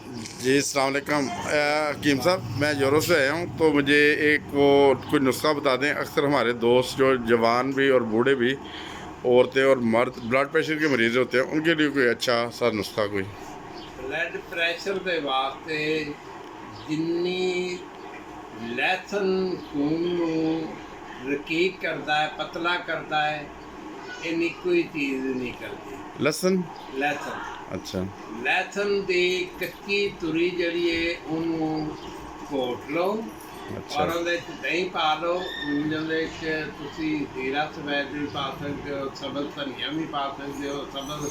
जी अस्सलाम वालेकुम हकीम साहब, मैं यूरोप से आया हूँ। तो मुझे एक वो कोई नुस्खा बता दें। अक्सर हमारे दोस्त जो जवान भी और बूढ़े भी, औरतें और मर्द ब्लड प्रेशर के मरीज़ होते हैं, उनके लिए कोई अच्छा सा नुस्खा कोई। ब्लड ਪ੍ਰੈਸ਼ਰ ਦੇ ਵਾਸਤੇ ਜਿੰਨੀ ਲਹਿਸਨ ਖੂਨ ਨੂੰ ਰਕੀਕ ਕਰਦਾ ਹੈ, ਪਤਲਾ ਕਰਦਾ ਹੈ, ਇੰਨੀ ਕੋਈ ਚੀਜ਼ ਨਹੀਂ ਕਰਦੀ। लहसुन। ਲਹਿਸਨ अच्छा। ਲਹਿਸਨ ਦੀ ਕੱਚੀ ਤੁਰੀ ਜਿਹੜੀ ਹੈ ਉਹਨੂੰ ਘੋਟ ਲਓ अच्छा। ਔਰ ਉਹਦੇ 'ਚ ਦਹੀਂ ਪਾ ਲਓ। ਉਹਦੇ 'ਚ ਤੁਸੀਂ ਜ਼ੀਰਾ ਸਫੈਦ ਵੀ ਪਾ ਸਕਦੇ ਹੋ, ਸਬਜ਼ ਧਨੀਆ ਵੀ ਪਾ ਸਕਦੇ ਹੋ, ਸਬਜ਼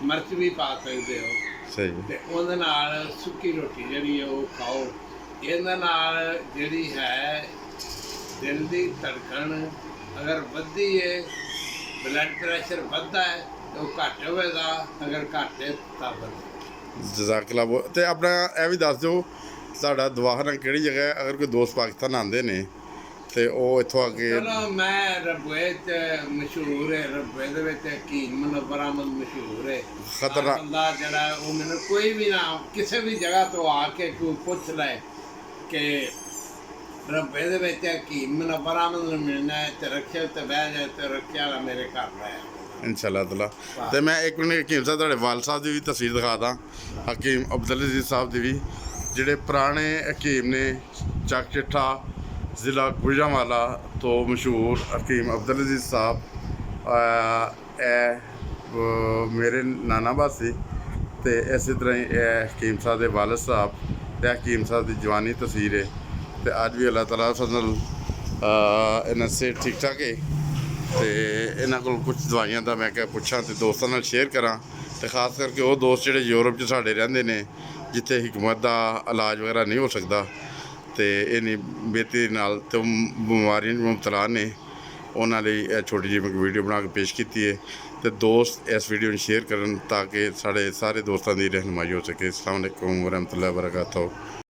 ਮਿਰਚ ਵੀ ਪਾ ਸਕਦੇ ਹੋ। सही है। ਤੇ ਉਹਦੇ ਨਾਲ ਸੁੱਕੀ ਰੋਟੀ ਜਿਹੜੀ ਹੈ ਉਹ ਖਾਓ। ਇਹਦੇ ਨਾਲ ਜਿਹੜੀ ਹੈ ਦਿਲ ਦੀ ਧੜਕਣ ਅਗਰ ਵੱਧਦੀ ਹੈ, ਬਲੱਡ ਪ੍ਰੈਸ਼ਰ ਵੱਧਦਾ ਹੈ ਤਾਂ ਉਹ ਘੱਟ ਹੋਵੇਗਾ, ਅਗਰ ਘੱਟ ਹੈ ਤਾਂ ਵੱਧ। ਜਜ਼ਾਕਲਾ ਬੋ ਤੇ ਆਪਣਾ ਇਹ ਵੀ ਦੱਸ ਦਿਓ, ਸਾਡਾ ਦਵਾਖਾਨਾ ਕਿਹੜੀ ਜਗ੍ਹਾ ਹੈ? ਅਗਰ ਕੋਈ ਦੋਸਤ ਪਾਕਿਸਤਾਨ ਆਉਂਦੇ ਨੇ ਤੇ ਉਹ ਇੱਥੋਂ ਆ ਕੇ। ਚਲੋ ਮੈਂ ਰਬੂਏ 'ਚ ਮਸ਼ਹੂਰ ਹੈ, ਰਬੂਏ ਦੇ ਵਿੱਚ ਹਕੀਮ ਮੁਨੱਵਰ ਅਹਿਮਦ ਮਸ਼ਹੂਰ ਹੈ। ਖਤਰਨਾਕ ਬੰਦਾ ਜਿਹੜਾ ਉਹ ਮੈਨੂੰ ਕੋਈ ਵੀ ਨਾ ਕਿਸੇ ਵੀ ਜਗ੍ਹਾ ਤੋਂ ਆ ਕੇ ਕੋਈ ਪੁੱਛ ਲੈ ਕਿ ਰਬੂਏ ਦੇ ਵਿੱਚ ਹਕੀਮ ਮੁਨੱਵਰ ਅਹਿਮਦ ਨੂੰ ਮਿਲਣਾ ਹੈ ਤੇ ਰਕਸ਼ੇ 'ਤੇ ਬਹਿ ਜਾਏ ਤੇ ਰਕਸ਼ੇ ਵਾਲਾ ਮੇਰੇ ਘਰ ਲੈ ਆਵੇ। इंशाल्लाह ताला। ਤੇ ਮੈਂ ਇੱਕ ਮਿੰਟ ਹਕੀਮ ਸਾਹਿਬ ਤੁਹਾਡੇ ਵਾਲ ਸਾਹਿਬ ਦੀ ਵੀ ਤਸਵੀਰ ਦਿਖਾ ਦਾਂ, ਹਕੀਮ ਅਬਦੁਲ ਅਜ਼ੀਜ਼ ਸਾਹਿਬ ਦੀ ਵੀ, ਜਿਹੜੇ ਪੁਰਾਣੇ ਹਕੀਮ ਨੇ। ਚੱਕ ਚਿੱਠਾ ਜ਼ਿਲ੍ਹਾ ਗੁਜਰਾਂਵਾਲਾ ਤੋਂ ਮਸ਼ਹੂਰ ਹਕੀਮ ਅਬਦੁਲ ਅਜ਼ੀਜ਼ ਸਾਹਿਬ ਮੇਰੇ ਨਾਨਾ ਬਾਸੀ। ਤੇ ਇਸੇ ਤਰ੍ਹਾਂ ਹੀ ਇਹ ਹਕੀਮ ਸਾਹਿਬ ਦੇ ਵਾਲਦ ਸਾਹਿਬ ਤੇ ਹਕੀਮ ਸਾਹਿਬ ਦੀ ਜਵਾਨੀ ਤਸਵੀਰ ਹੈ। ਤੇ ਅੱਜ ਵੀ ਅੱਲਾਹ ਤਾਲਾ ਫਜ਼ਲ ਇਹਨਾਂ ਸਿਹਤ ਠੀਕ ਠਾਕ ਹੈ। ਤੇ ਇਹਨਾਂ ਕੋਲ ਕੁਝ ਦਵਾਈਆਂ ਦਾ ਮੈਂ ਕਿਹਾ ਪੁੱਛਾਂ ਤੇ ਦੋਸਤਾਂ ਨਾਲ ਸ਼ੇਅਰ ਕਰਾਂ। ਤੇ ਖਾਸ ਕਰਕੇ ਉਹ ਦੋਸਤ ਜਿਹੜੇ ਯੂਰਪ 'ਚ ਸਾਡੇ ਰਹਿੰਦੇ ਨੇ, ਜਿੱਥੇ ਹਕੂਮਤ ਦਾ ਇਲਾਜ ਵਗੈਰਾ ਨਹੀਂ ਹੋ ਸਕਦਾ ਤੇ ਇੰਨੀ ਬੇਹਤਰੀ ਨਾਲ ਤੇ ਬਿਮਾਰੀਆਂ 'ਚ ਮੁਬਤਲਾ ਨੇ, ਉਹਨਾਂ ਲਈ ਇਹ ਛੋਟੀ ਜਿਹੀ ਮੈਂ ਵੀਡੀਓ ਬਣਾ ਕੇ ਪੇਸ਼ ਕੀਤੀ ਹੈ। ਤੇ ਦੋਸਤ ਇਸ ਵੀਡੀਓ ਨੂੰ ਸ਼ੇਅਰ ਕਰਨ ਤਾਂ ਕਿ ਸਾਡੇ ਸਾਰੇ ਦੋਸਤਾਂ ਦੀ ਰਹਿਨੁਮਾਈ ਹੋ ਸਕੇ। ਅਸਲਾਮ ਵਾਲੇਕੁਮ ਵਰਹਿਮਤੁல்லாਹਿ ਵਬਰਕਾਤੁਹੂ।